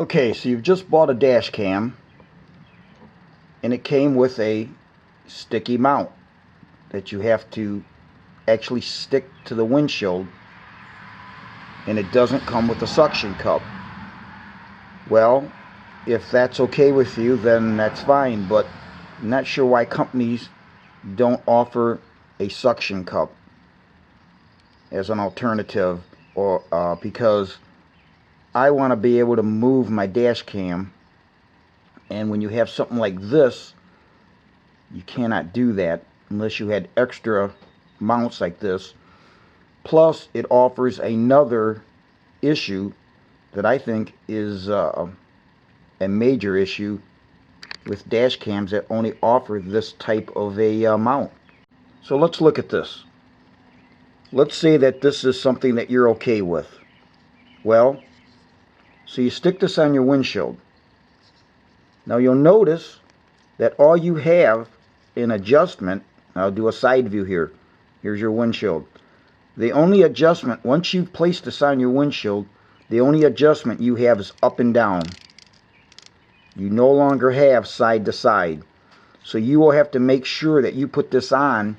Okay, so you've just bought a dash cam and it came with a sticky mount that you have to actually stick to the windshield, and it doesn't come with a suction cup. Well, if that's okay with you, then that's fine, but I'm not sure why companies don't offer a suction cup as an alternative, or because I want to be able to move my dash cam, and when you have something like this, you cannot do that unless you had extra mounts like this. Plus, it offers another issue that I think is a major issue with dash cams that only offer this type of a mount. So let's look at this. Let's say that this is something that you're okay with. Well, so you stick this on your windshield. Now you'll notice that all you have in adjustment, I'll do a side view here. Here's your windshield. The only adjustment, once you've placed this on your windshield, the only adjustment you have is up and down. You no longer have side to side. So you will have to make sure that you put this on,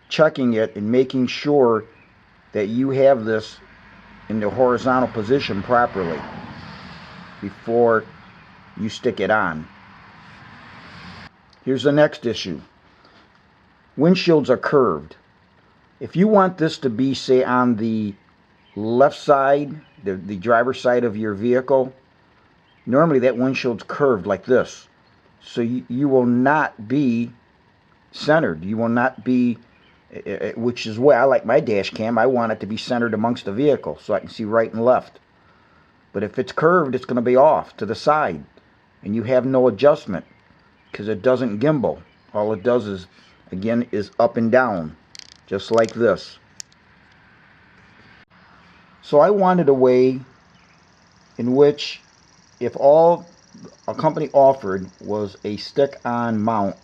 checking it and making sure that you have this in the horizontal position properly before you stick it on. Here's the next issue. Windshields are curved. If you want this to be, say, on the left side, the driver's side of your vehicle, normally that windshield's curved like this. So you will not be centered. You will not be, which is why I like my dash cam. I want it to be centered amongst the vehicle so I can see right and left. But if it's curved, it's going to be off to the side. And you have no adjustment because it doesn't gimbal. All it does is, again, is up and down, just like this. So I wanted a way in which, if all a company offered was a stick-on mount,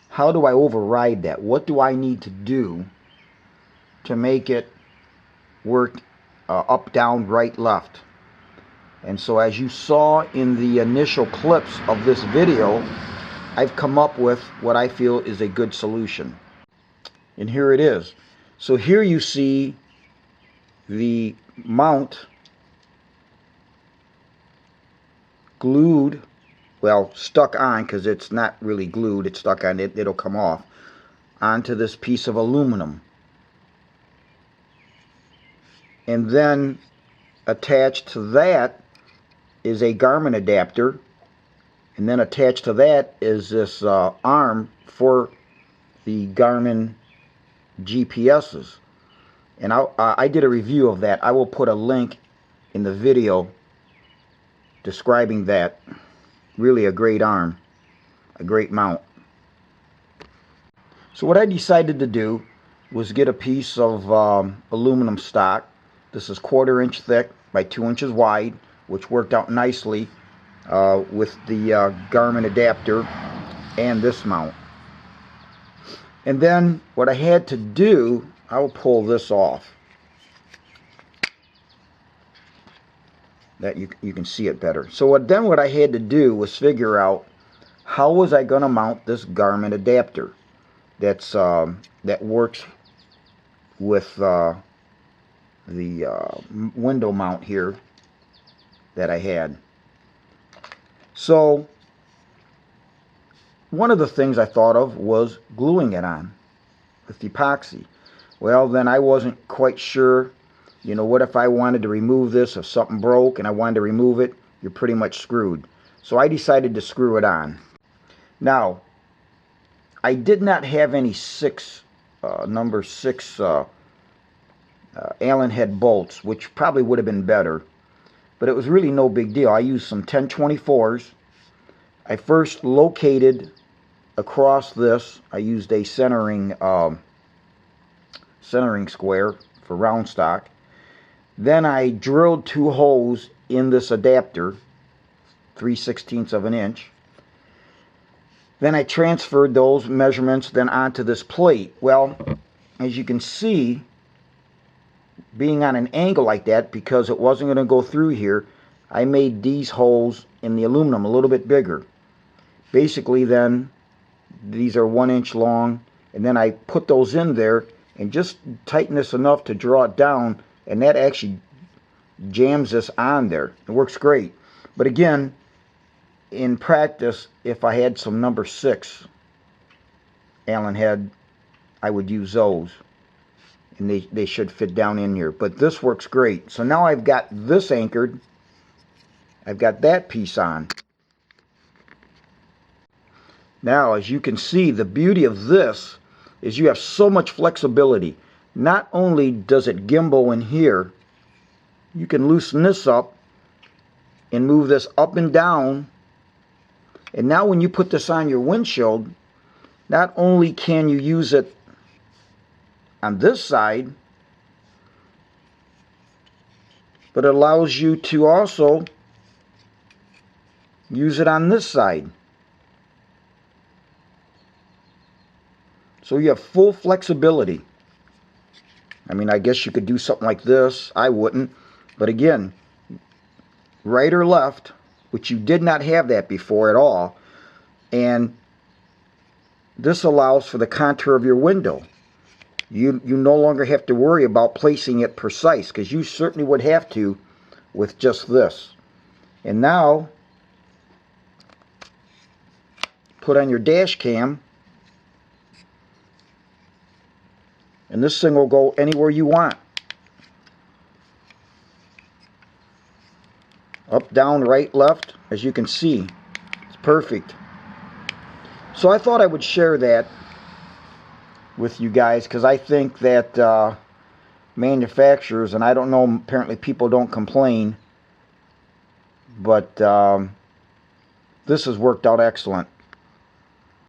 how do I override that? What do I need to do to make it work up, down, right, left? And so as you saw in the initial clips of this video, I've come up with what I feel is a good solution. And here it is. So here you see the mount glued, well, stuck on, because it's not really glued, it's stuck on, it'll come off, onto this piece of aluminum. And then attached to that is a Garmin adapter, and then attached to that is this arm for the Garmin GPSs. And I did a review of that. I will put a link in the video describing that. Really a great arm, a great mount. So what I decided to do was get a piece of aluminum stock. This is 1/4 inch thick by 2 inches wide, which worked out nicely with the Garmin adapter and this mount. And then what I had to do, I will pull this off. That you can see it better. So what I had to do was figure out how was I going to mount this Garmin adapter that's that works with the window mount here that I had. So one of the things I thought of was gluing it on with epoxy. Well, then I wasn't quite sure. You know, what if I wanted to remove this, if something broke and I wanted to remove it? You're pretty much screwed. So I decided to screw it on. Now, I did not have any number 6 Allen head bolts, which probably would have been better. But it was really no big deal. I used some 1024s. I first located across this. I used a centering square for round stock. Then I drilled 2 holes in this adapter, 3/16 of an inch. Then I transferred those measurements then onto this plate. Well, as you can see, being on an angle like that, because it wasn't going to go through here, I made these holes in the aluminum a little bit bigger. Basically then, these are 1 inch long, and then I put those in there and just tighten this enough to draw it down, and that actually jams this on there. It works great. But again, in practice, if I had some number 6 Allen head, I would use those, and they should fit down in here. But this works great. So now I've got this anchored. I've got that piece on. Now, as you can see, the beauty of this is you have so much flexibility. Not only does it gimbal in here, you can loosen this up and move this up and down. And now when you put this on your windshield, not only can you use it on this side, but it allows you to also use it on this side. So you have full flexibility. I mean, I guess you could do something like this. I wouldn't. But again, right or left, which you did not have that before at all. And this allows for the contour of your window. You no longer have to worry about placing it precise, because you certainly would have to with just this. And now, put on your dash cam, and this thing will go anywhere you want. Up, down, right, left, as you can see. It's perfect. So I thought I would share that with you guys, because I think that manufacturers, and I don't know, apparently people don't complain, but this has worked out excellent.